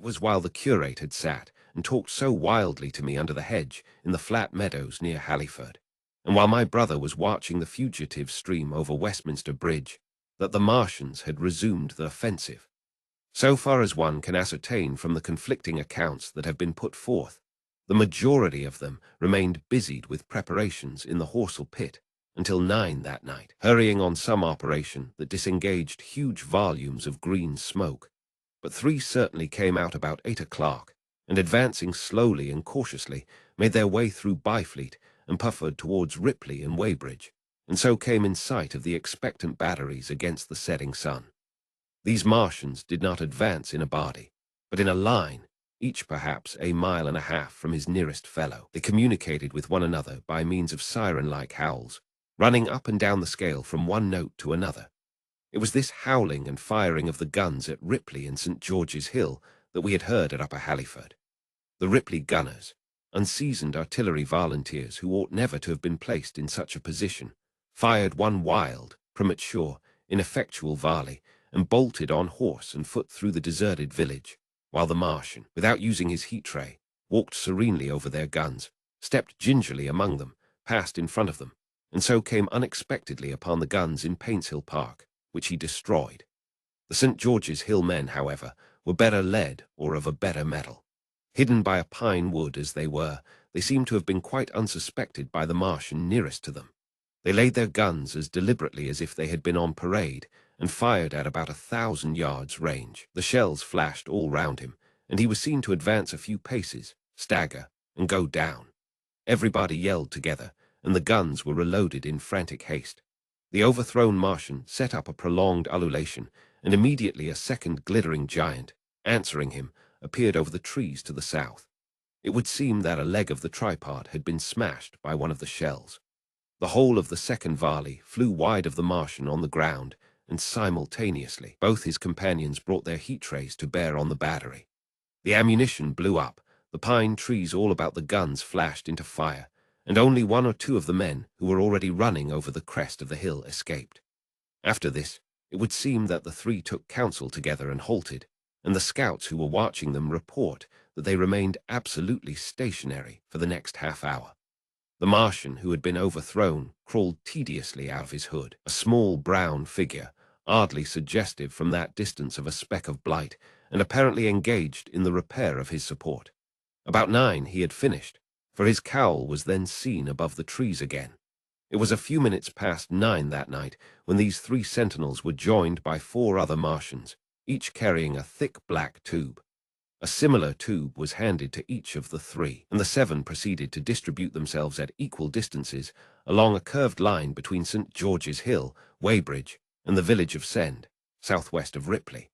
It was while the curate had sat and talked so wildly to me under the hedge in the flat meadows near Halliford, and while my brother was watching the fugitive stream over Westminster Bridge, that the Martians had resumed the offensive. So far as one can ascertain from the conflicting accounts that have been put forth, the majority of them remained busied with preparations in the Horsell pit until 9 that night, hurrying on some operation that disengaged huge volumes of green smoke. But 3 certainly came out about 8 o'clock, and advancing slowly and cautiously, made their way through Byfleet and puffered towards Ripley and Weybridge, and so came in sight of the expectant batteries against the setting sun. These Martians did not advance in a body, but in a line, each perhaps a mile and a half from his nearest fellow. They communicated with one another by means of siren-like howls, running up and down the scale from one note to another. It was this howling and firing of the guns at Ripley and St. George's Hill that we had heard at Upper Halliford. The Ripley gunners, unseasoned artillery volunteers who ought never to have been placed in such a position, fired one wild, premature, ineffectual volley and bolted on horse and foot through the deserted village, while the Martian, without using his heat ray, walked serenely over their guns, stepped gingerly among them, passed in front of them, and so came unexpectedly upon the guns in Paintshill Park, which he destroyed. The St. George's Hill men, however, were better led or of a better metal. Hidden by a pine wood as they were, they seemed to have been quite unsuspected by the Martian nearest to them. They laid their guns as deliberately as if they had been on parade, and fired at about 1,000 yards range. The shells flashed all round him, and he was seen to advance a few paces, stagger, and go down. Everybody yelled together, and the guns were reloaded in frantic haste. The overthrown Martian set up a prolonged ululation, and immediately a second glittering giant, answering him, appeared over the trees to the south. It would seem that a leg of the tripod had been smashed by one of the shells. The whole of the second volley flew wide of the Martian on the ground, and simultaneously both his companions brought their heat rays to bear on the battery. The ammunition blew up, the pine trees all about the guns flashed into fire, and only 1 or 2 of the men who were already running over the crest of the hill escaped. After this, it would seem that the 3 took counsel together and halted, and the scouts who were watching them report that they remained absolutely stationary for the next half-hour. The Martian who had been overthrown crawled tediously out of his hood, a small brown figure, oddly suggestive from that distance of a speck of blight, and apparently engaged in the repair of his support. About 9 he had finished, for his cowl was then seen above the trees again. It was a few minutes past 9 that night when these 3 sentinels were joined by 4 other Martians, each carrying a thick black tube. A similar tube was handed to each of the 3, and the 7 proceeded to distribute themselves at equal distances along a curved line between St. George's Hill, Weybridge, and the village of Send, southwest of Ripley.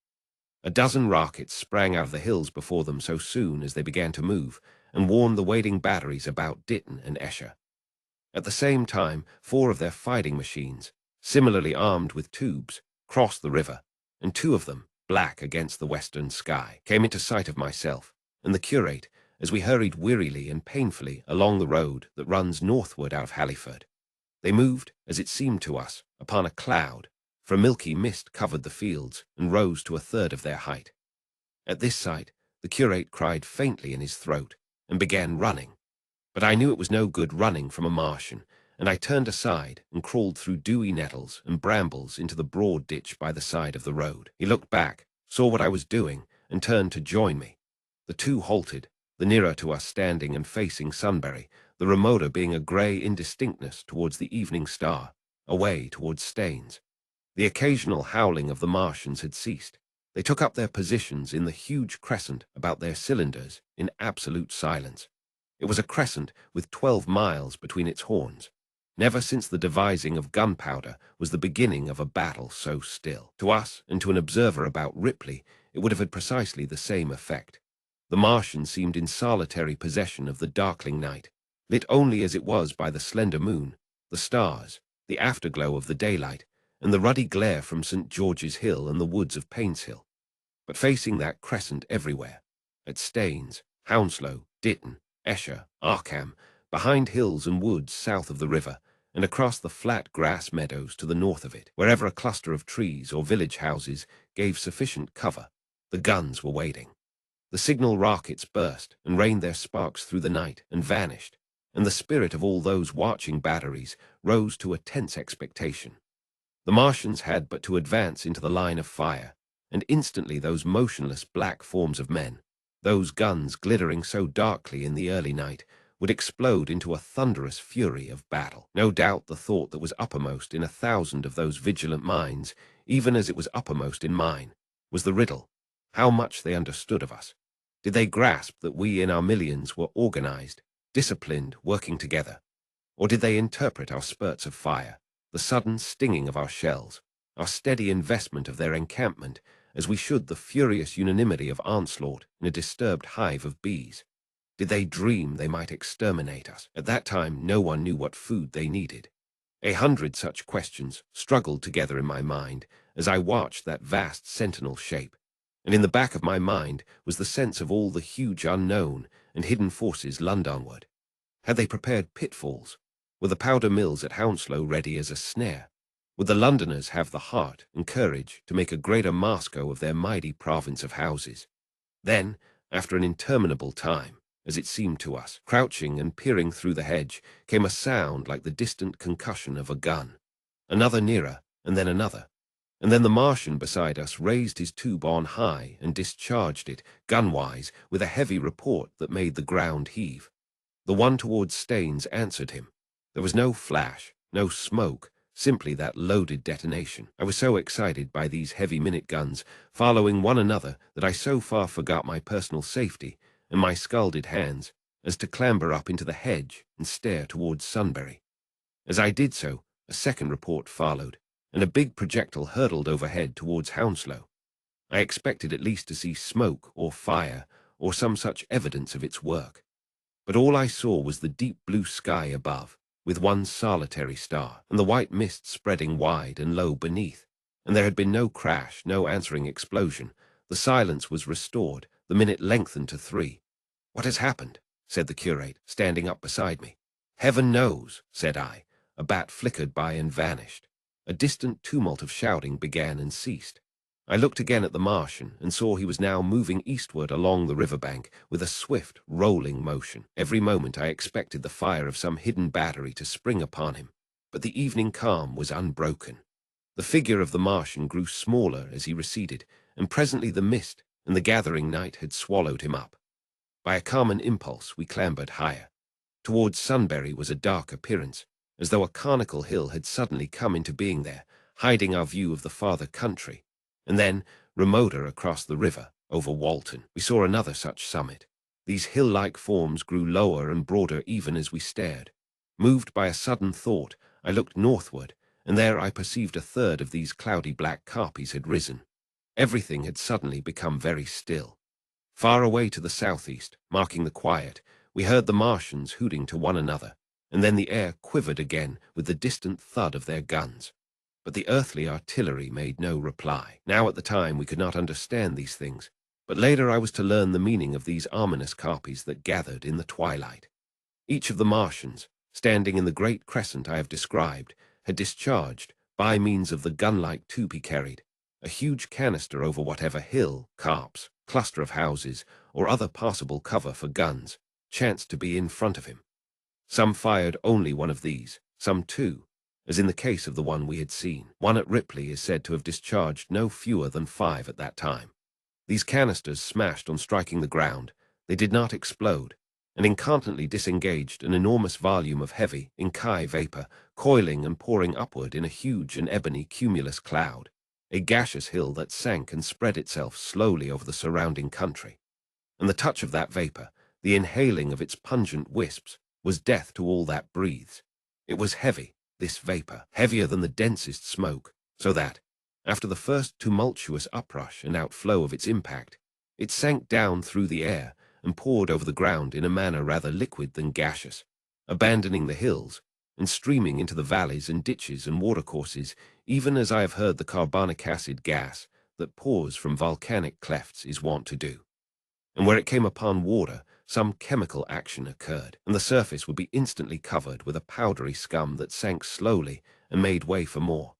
A dozen rockets sprang out of the hills before them so soon as they began to move, and warned the waiting batteries about Ditton and Esher. At the same time, 4 of their fighting machines, similarly armed with tubes, crossed the river, and 2 of them, black against the western sky, came into sight of myself and the curate as we hurried wearily and painfully along the road that runs northward out of Halliford. They moved, as it seemed to us, upon a cloud, for a milky mist covered the fields and rose to 1/3 of their height. At this sight, the curate cried faintly in his throat and began running. But I knew it was no good running from a Martian, and I turned aside and crawled through dewy nettles and brambles into the broad ditch by the side of the road. He looked back, saw what I was doing, and turned to join me. The 2 halted, the nearer to us standing and facing Sunbury, the remoter being a grey indistinctness towards the evening star, away towards Staines. The occasional howling of the Martians had ceased. They took up their positions in the huge crescent about their cylinders in absolute silence. It was a crescent with 12 miles between its horns. Never since the devising of gunpowder was the beginning of a battle so still. To us, and to an observer about Ripley, it would have had precisely the same effect. The Martian seemed in solitary possession of the darkling night, lit only as it was by the slender moon, the stars, the afterglow of the daylight, and the ruddy glare from St. George's Hill and the woods of Paintshill. But facing that crescent everywhere, at Staines, Hounslow, Ditton, Esher, Arkham, behind hills and woods south of the river, and across the flat grass meadows to the north of it, wherever a cluster of trees or village houses gave sufficient cover, the guns were waiting. The signal rockets burst and rained their sparks through the night and vanished, and the spirit of all those watching batteries rose to a tense expectation. The Martians had but to advance into the line of fire, and instantly those motionless black forms of men, those guns glittering so darkly in the early night, would explode into a thunderous fury of battle. No doubt the thought that was uppermost in 1,000 of those vigilant minds, even as it was uppermost in mine, was the riddle: how much they understood of us. Did they grasp that we in our millions were organized, disciplined, working together? Or did they interpret our spurts of fire, the sudden stinging of our shells, our steady investment of their encampment, as we should the furious unanimity of onslaught in a disturbed hive of bees? Did they dream they might exterminate us? At that time, no one knew what food they needed. 100 such questions struggled together in my mind as I watched that vast sentinel shape, and in the back of my mind was the sense of all the huge unknown and hidden forces Londonward. Had they prepared pitfalls? Were the powder mills at Hounslow ready as a snare? Would the Londoners have the heart and courage to make a greater Moscow of their mighty province of houses? Then, after an interminable time, as it seemed to us, crouching and peering through the hedge, came a sound like the distant concussion of a gun. Another nearer, and then another. And then the Martian beside us raised his tube on high and discharged it, gunwise, with a heavy report that made the ground heave. The one towards Staines answered him. There was no flash, no smoke, simply that loaded detonation. I was so excited by these heavy minute guns, following one another, that I so far forgot my personal safety and my scalded hands as to clamber up into the hedge and stare towards Sunbury. As I did so, a second report followed, and a big projectile hurtled overhead towards Hounslow. I expected at least to see smoke or fire or some such evidence of its work. But all I saw was the deep blue sky above, with one solitary star, and the white mist spreading wide and low beneath. And there had been no crash, no answering explosion. The silence was restored, the minute lengthened to 3. "What has happened?" said the curate, standing up beside me. "Heaven knows," said I. A bat flickered by and vanished. A distant tumult of shouting began and ceased. I looked again at the Martian and saw he was now moving eastward along the riverbank with a swift, rolling motion. Every moment I expected the fire of some hidden battery to spring upon him, but the evening calm was unbroken. The figure of the Martian grew smaller as he receded, and presently the mist and the gathering night had swallowed him up. By a common impulse we clambered higher. Towards Sunbury was a dark appearance, as though a conical hill had suddenly come into being there, hiding our view of the farther country. And then, remoter across the river, over Walton, we saw another such summit. These hill-like forms grew lower and broader even as we stared. Moved by a sudden thought, I looked northward, and there I perceived a third of these cloudy black carpies had risen. Everything had suddenly become very still. Far away to the southeast, marking the quiet, we heard the Martians hooting to one another, and then the air quivered again with the distant thud of their guns. But the earthly artillery made no reply. Now at the time we could not understand these things, but later I was to learn the meaning of these ominous carpies that gathered in the twilight. Each of the Martians, standing in the great crescent I have described, had discharged, by means of the gun-like tube he carried, a huge canister over whatever hill, copse, cluster of houses, or other possible cover for guns chanced to be in front of him. Some fired only one of these, some 2, as in the case of the one we had seen. One at Ripley is said to have discharged no fewer than 5 at that time. These canisters smashed on striking the ground. They did not explode, and incontinently disengaged an enormous volume of heavy, inky vapor, coiling and pouring upward in a huge and ebony cumulus cloud, a gaseous hill that sank and spread itself slowly over the surrounding country. And the touch of that vapor, the inhaling of its pungent wisps, was death to all that breathes. It was heavy, this vapor, heavier than the densest smoke, so that, after the first tumultuous uprush and outflow of its impact, it sank down through the air and poured over the ground in a manner rather liquid than gaseous, abandoning the hills and streaming into the valleys and ditches and watercourses, even as I have heard the carbonic acid gas that pours from volcanic clefts is wont to do. And where it came upon water, some chemical action occurred, and the surface would be instantly covered with a powdery scum that sank slowly and made way for more.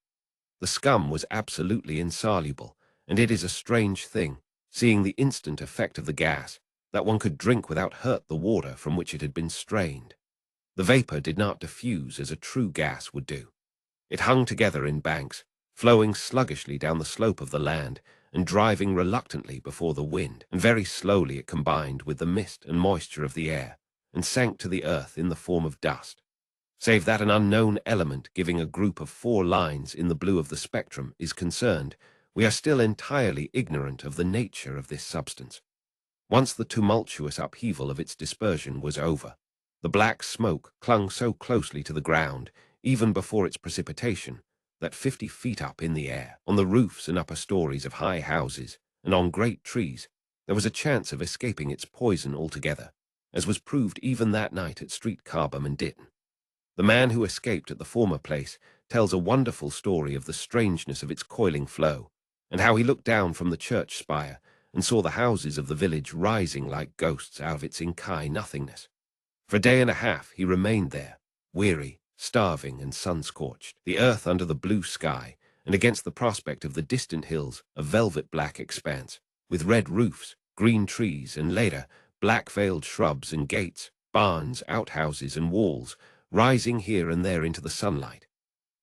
The scum was absolutely insoluble, and it is a strange thing, seeing the instant effect of the gas, that one could drink without hurt the water from which it had been strained. The vapor did not diffuse as a true gas would do. It hung together in banks, flowing sluggishly down the slope of the land and driving reluctantly before the wind, and very slowly it combined with the mist and moisture of the air and sank to the earth in the form of dust. Save that an unknown element giving a group of 4 lines in the blue of the spectrum is concerned, we are still entirely ignorant of the nature of this substance. Once the tumultuous upheaval of its dispersion was over, the black smoke clung so closely to the ground, even before its precipitation, that 50 feet up in the air, on the roofs and upper stories of high houses, and on great trees, there was a chance of escaping its poison altogether, as was proved even that night at Street Carbam and Ditton. The man who escaped at the former place tells a wonderful story of the strangeness of its coiling flow, and how he looked down from the church spire and saw the houses of the village rising like ghosts out of its inky nothingness. For a day and a half he remained there, weary, starving and sun-scorched, the earth under the blue sky, and against the prospect of the distant hills a velvet-black expanse, with red roofs, green trees, and later, black-veiled shrubs and gates, barns, outhouses, and walls, rising here and there into the sunlight.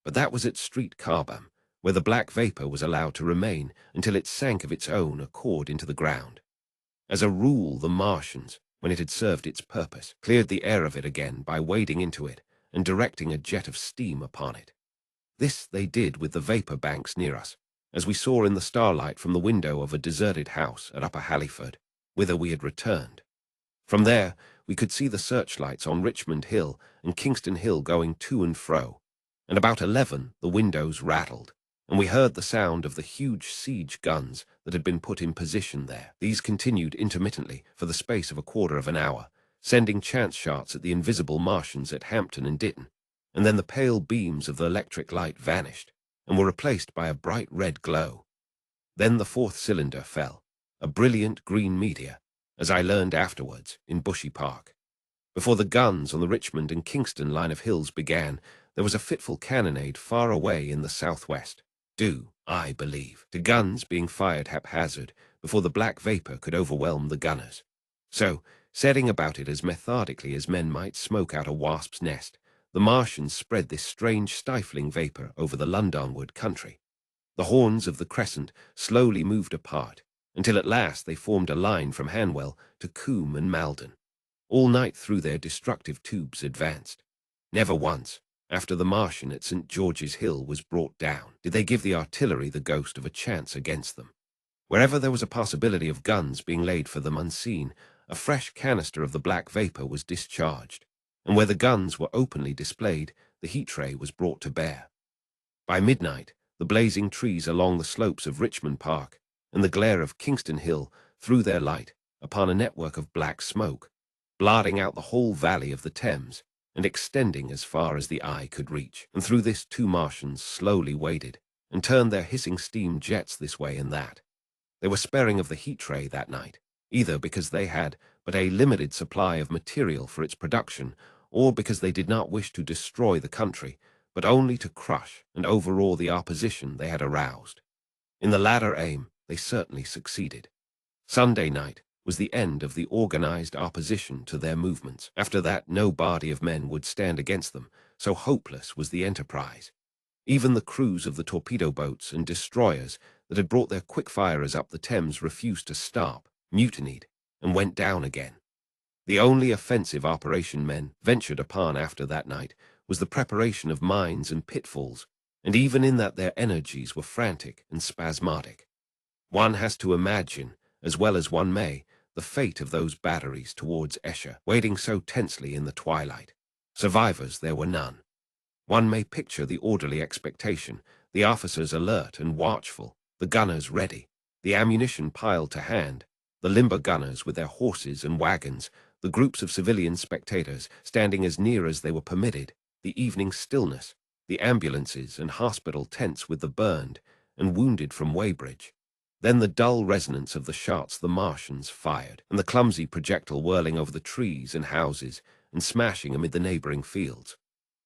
But that was at Street Carbam, where the black vapor was allowed to remain until it sank of its own accord into the ground. As a rule, the Martians, when it had served its purpose, cleared the air of it again by wading into it and directing a jet of steam upon it. This they did with the vapor banks near us, as we saw in the starlight from the window of a deserted house at Upper Halliford, whither we had returned. From there, we could see the searchlights on Richmond Hill and Kingston Hill going to and fro, and about 11 the windows rattled, and we heard the sound of the huge siege guns that had been put in position there. These continued intermittently for the space of a quarter of an hour, sending chance shots at the invisible Martians at Hampton and Ditton, and then the pale beams of the electric light vanished, and were replaced by a bright red glow. Then the 4th cylinder fell, a brilliant green meteor, as I learned afterwards, in Bushy Park. Before the guns on the Richmond and Kingston line of hills began, there was a fitful cannonade far away in the southwest, due, I believe, to guns being fired haphazard before the black vapor could overwhelm the gunners. So, setting about it as methodically as men might smoke out a wasp's nest, the Martians spread this strange stifling vapor over the Londonward country. The horns of the crescent slowly moved apart, until at last they formed a line from Hanwell to Coombe and Malden. All night through their destructive tubes advanced. Never once, after the Martian at St. George's Hill was brought down, did they give the artillery the ghost of a chance against them. Wherever there was a possibility of guns being laid for them unseen, a fresh canister of the black vapor was discharged, and where the guns were openly displayed, the heat ray was brought to bear. By midnight, the blazing trees along the slopes of Richmond Park and the glare of Kingston Hill threw their light upon a network of black smoke, blotting out the whole valley of the Thames and extending as far as the eye could reach. And through this 2 Martians slowly waded and turned their hissing steam jets this way and that. They were sparing of the heat ray that night, either because they had but a limited supply of material for its production, or because they did not wish to destroy the country, but only to crush and overawe the opposition they had aroused. In the latter aim, they certainly succeeded. Sunday night was the end of the organized opposition to their movements. After that, no body of men would stand against them, so hopeless was the enterprise. Even the crews of the torpedo boats and destroyers that had brought their quick firers up the Thames refused to stop, mutinied, and went down again. The only offensive operation men ventured upon after that night was the preparation of mines and pitfalls, and even in that their energies were frantic and spasmodic. One has to imagine, as well as one may, the fate of those batteries towards Esher, waiting so tensely in the twilight. Survivors there were none. One may picture the orderly expectation, the officers alert and watchful, the gunners ready, the ammunition piled to hand, the limber gunners with their horses and wagons, the groups of civilian spectators standing as near as they were permitted, the evening stillness, the ambulances and hospital tents with the burned and wounded from Weybridge. Then the dull resonance of the shots the Martians fired, and the clumsy projectile whirling over the trees and houses and smashing amid the neighboring fields.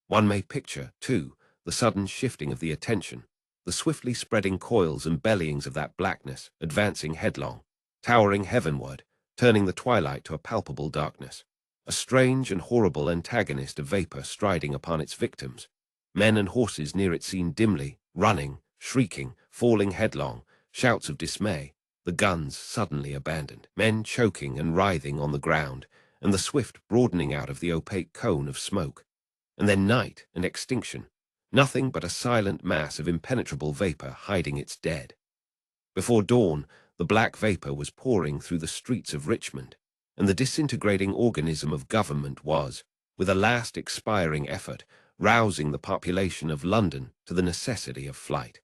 One may picture, too, the sudden shifting of the attention, the swiftly spreading coils and bellyings of that blackness, advancing headlong, towering heavenward, turning the twilight to a palpable darkness. A strange and horrible antagonist of vapor striding upon its victims. Men and horses near it seen dimly, running, shrieking, falling headlong, shouts of dismay, the guns suddenly abandoned, men choking and writhing on the ground, and the swift broadening out of the opaque cone of smoke. And then night and extinction, nothing but a silent mass of impenetrable vapor hiding its dead. Before dawn, the black vapor was pouring through the streets of Richmond, and the disintegrating organism of government was, with a last expiring effort, rousing the population of London to the necessity of flight.